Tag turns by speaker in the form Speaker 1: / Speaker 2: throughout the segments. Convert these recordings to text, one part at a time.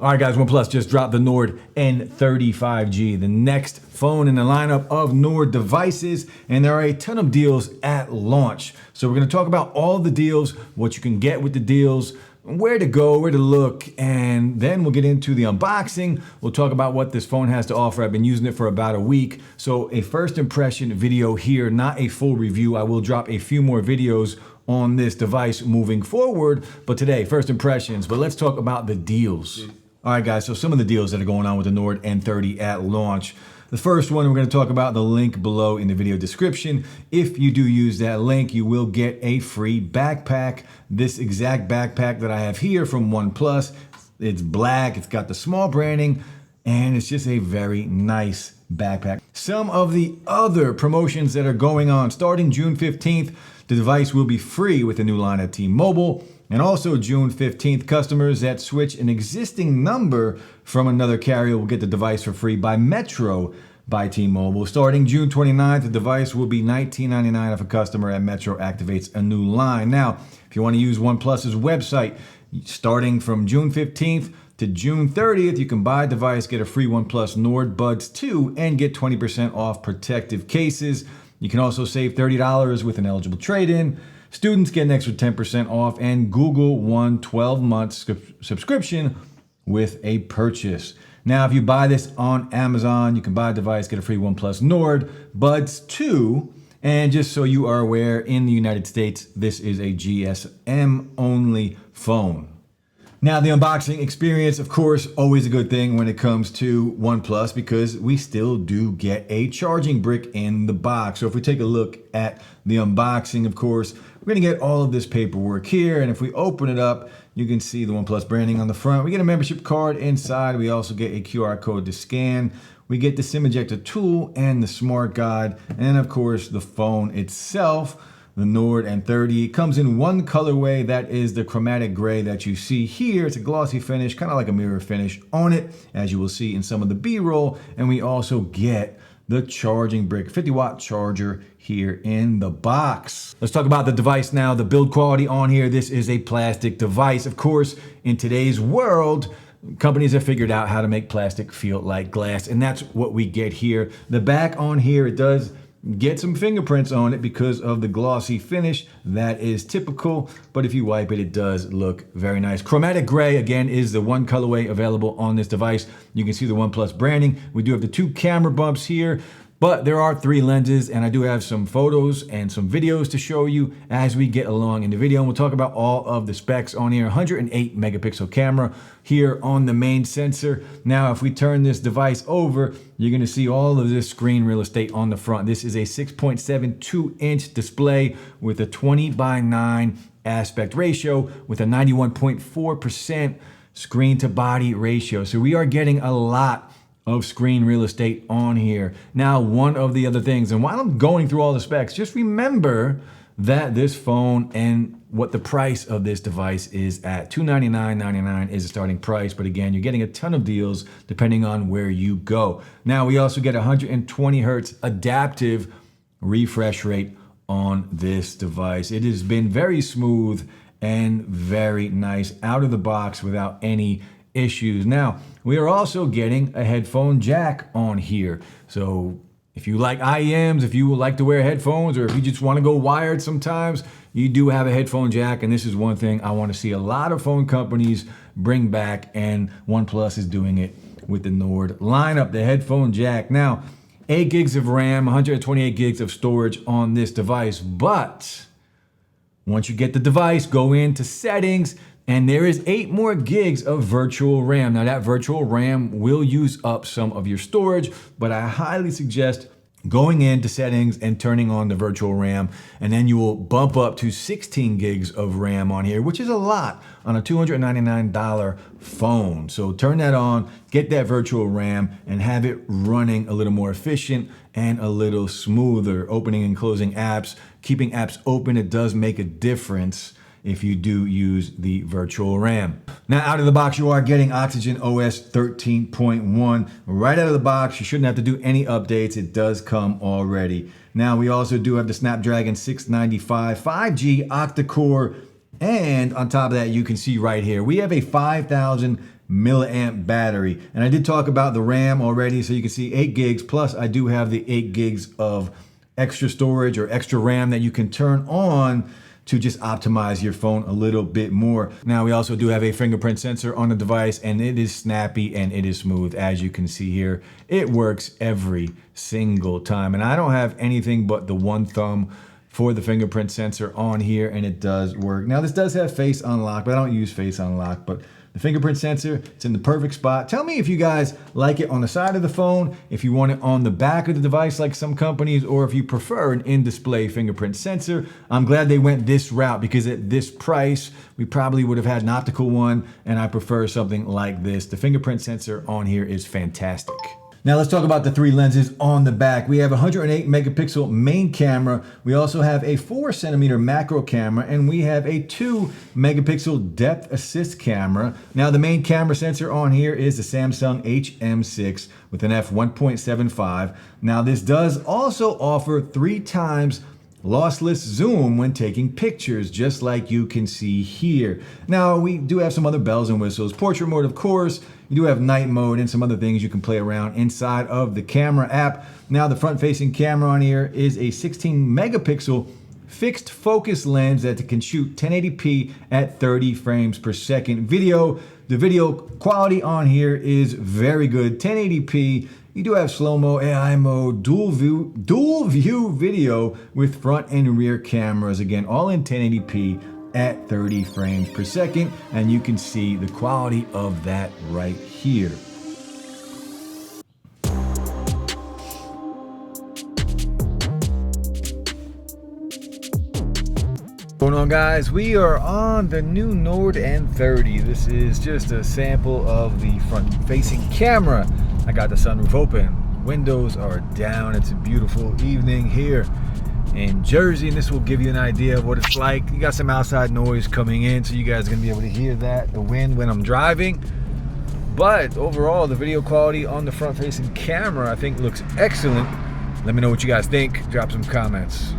Speaker 1: All right, guys, OnePlus just dropped the Nord N30 5G, the next phone in the lineup of Nord devices, and there are a ton of deals at launch. So we're gonna talk about all the deals, what you can get with the deals, where to go, where to look, and then we'll get into the unboxing. We'll talk about what this phone has to offer. I've been using it for about a week. So a first impression video here, not a full review. I will drop a few more videos on this device moving forward, but today, first impressions. But let's talk about the deals. All right, guys, so some of the deals that are going on with the Nord N30 at launch. The first one, we're going to talk about the link below in the video description. If you do use that link, you will get a free backpack. This exact backpack that I have here from OnePlus. It's black, it's got the small branding, and it's just a very nice backpack. Some of the other promotions that are going on, starting June 15th, the device will be free with the new line at T-Mobile. And also June 15th, customers that switch an existing number from another carrier will get the device for free by Metro by T-Mobile. Starting June 29th, the device will be $19.99 if a customer at Metro activates a new line. Now, if you want to use OnePlus's website, starting from June 15th to June 30th, you can buy a device, get a free OnePlus Nord Buds 2, and get 20% off protective cases. You can also save $30 with an eligible trade-in. Students get an extra 10% off, and Google One 12-month subscription with a purchase. Now, if you buy this on Amazon, you can buy a device, get a free OnePlus Nord Buds 2. And just so you are aware, in the United States, this is a GSM-only phone. Now, the unboxing experience, of course, always a good thing when it comes to OnePlus because we still do get a charging brick in the box. So if we take a look at the unboxing, of course, we're gonna get all of this paperwork here. And if we open it up, you can see the OnePlus branding on the front. We get a membership card inside. We also get a QR code to scan. We get the SIM ejector tool and the smart guide. And of course, the phone itself. The Nord N30 comes in one colorway, that is the chromatic gray that you see here. It's a glossy finish, kind of like a mirror finish on it, as you will see in some of the B-roll. And we also get the charging brick, 50-watt charger here in the box. Let's talk about the device now, the build quality on here. This is a plastic device. Of course, in today's world, companies have figured out how to make plastic feel like glass, and that's what we get here. The back on here, it does get some fingerprints on it because of the glossy finish. That is typical, but if you wipe it, it does look very nice. Chromatic gray, again, is the one colorway available on this device. You can see the OnePlus branding. We do have the two camera bumps here, but there are 3 lenses, and I do have some photos and some videos to show you as we get along in the video. And we'll talk about all of the specs on here. 108 megapixel camera here on the main sensor. Now, if we turn this device over, you're gonna see all of this screen real estate on the front. This is a 6.72-inch display with a 20:9 aspect ratio with a 91.4% screen to body ratio. So we are getting a lot of screen real estate on here. Now, one of the other things, and while I'm going through all the specs, just remember that this phone and what the price of this device is at. $299.99 is the starting price, but again, you're getting a ton of deals depending on where you go. Now, we also get 120 hertz adaptive refresh rate on this device. It has been very smooth and very nice out of the box without any issues. Now, we are also getting a headphone jack on here. So if you like IEMs, if you would like to wear headphones, or if you just want to go wired sometimes, you do have a headphone jack. And this is one thing I want to see a lot of phone companies bring back, and OnePlus is doing it with the Nord lineup, the headphone jack. Now, 8 gigs of RAM, 128 gigs of storage on this device. But once you get the device, go into settings, and there is 8 more gigs of virtual RAM. Now, that virtual RAM will use up some of your storage, but I highly suggest going into settings and turning on the virtual RAM, and then you will bump up to 16 gigs of RAM on here, which is a lot on a $299 phone. So turn that on, get that virtual RAM, and have it running a little more efficient and a little smoother. Opening and closing apps, keeping apps open, it does make a difference if you do use the virtual RAM. Now, out of the box, you are getting Oxygen OS 13.1. Right out of the box, you shouldn't have to do any updates. It does come already. Now, we also do have the Snapdragon 695 5G octa-core. And on top of that, you can see right here, we have a 5,000 milliamp battery. And I did talk about the RAM already, so you can see 8 gigs, plus I do have the 8 gigs of extra storage or extra RAM that you can turn on to just optimize your phone a little bit more. Now we also do have a fingerprint sensor on the device, and it is snappy and it is smooth. As you can see here, it works every single time. And I don't have anything but the one thumb for the fingerprint sensor on here, and it does work. Now this does have face unlock, but I don't use face unlock, but the fingerprint sensor, it's in the perfect spot. Tell me if you guys like it on the side of the phone, if you want it on the back of the device like some companies, or if you prefer an in-display fingerprint sensor. I'm glad they went this route, because at this price, we probably would have had an optical one, and I prefer something like this. The fingerprint sensor on here is fantastic. Now let's talk about the 3 lenses on the back. We have a 108 megapixel main camera. We also have a 4 centimeter macro camera, and we have a 2 megapixel depth assist camera. Now the main camera sensor on here is the Samsung HM6 with an f1.75. Now this does also offer 3 times lossless zoom when taking pictures, just like you can see here. Now we do have some other bells and whistles. Portrait mode, of course. You do have night mode and some other things you can play around inside of the camera app. Now the front facing camera on here is a 16 megapixel fixed focus lens that can shoot 1080p at 30 frames per second video. The video quality on here is very good, 1080p. You do have slow-mo, AI mode, dual view video with front and rear cameras. Again, all in 1080p at 30 frames per second. And you can see the quality of that right here. What's going on, guys? We are on the new Nord N30. This is just a sample of the front-facing camera. I got the sunroof open, windows are down. It's a beautiful evening here in Jersey, and this will give you an idea of what it's like. You got some outside noise coming in, so you guys are gonna be able to hear that, the wind when I'm driving. But overall, the video quality on the front-facing camera, I think, looks excellent. Let me know what you guys think. Drop some comments.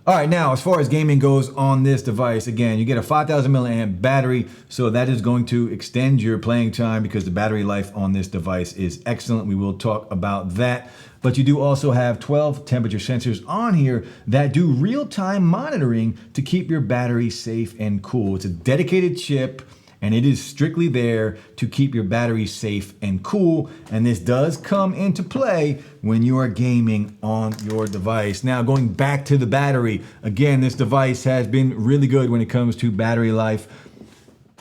Speaker 1: All right, now as far as gaming goes on this device, again, you get a 5,000 milliamp battery, so that is going to extend your playing time because the battery life on this device is excellent. We will talk about that. But you do also have 12 temperature sensors on here that do real-time monitoring to keep your battery safe and cool. It's a dedicated chip, and it is strictly there to keep your battery safe and cool. And this does come into play when you are gaming on your device. Now, going back to the battery, again, this device has been really good when it comes to battery life.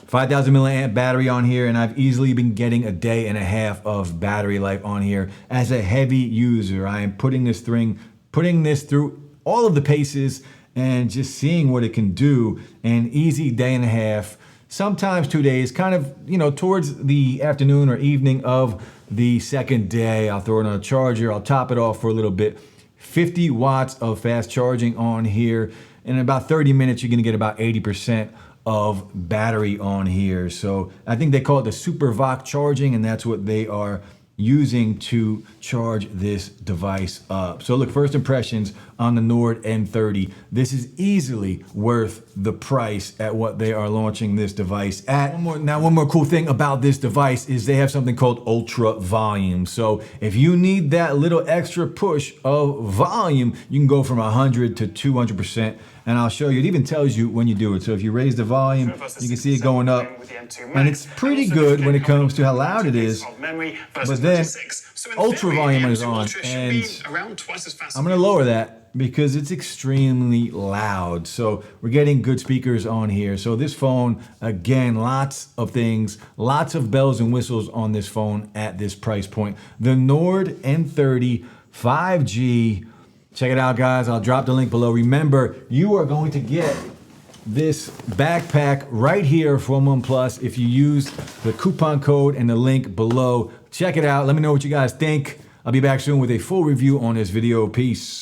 Speaker 1: 5,000 milliamp battery on here, and I've easily been getting a day and a half of battery life on here. As a heavy user, I am putting this through all of the paces and just seeing what it can do. An easy day and a half, sometimes 2 days, kind of, you know, towards the afternoon or evening of the second day, I'll throw it on a charger, I'll top it off for a little bit. 50 watts of fast charging on here. In about 30 minutes, you're gonna get about 80% of battery on here. So I think they call it the Super VOC charging, and that's what they are using to charge this device up. So look, first impressions on the Nord N30. This is easily worth the price at what they are launching this device at. One more cool thing about this device is they have something called ultra volume. So if you need that little extra push of volume, you can go from 100 to 200%. And I'll show you, it even tells you when you do it. So if you raise the volume, you can see it going up. And it's pretty good when it comes to how loud it is. But then ultra volume is on, and I'm gonna lower that because it's extremely loud. So we're getting good speakers on here. So this phone, again, lots of things, lots of bells and whistles on this phone at this price point. The Nord N30 5G. Check it out, guys. I'll drop the link below. Remember, you are going to get this backpack right here from OnePlus if you use the coupon code and the link below. Check it out. Let me know what you guys think. I'll be back soon with a full review on this video. Peace.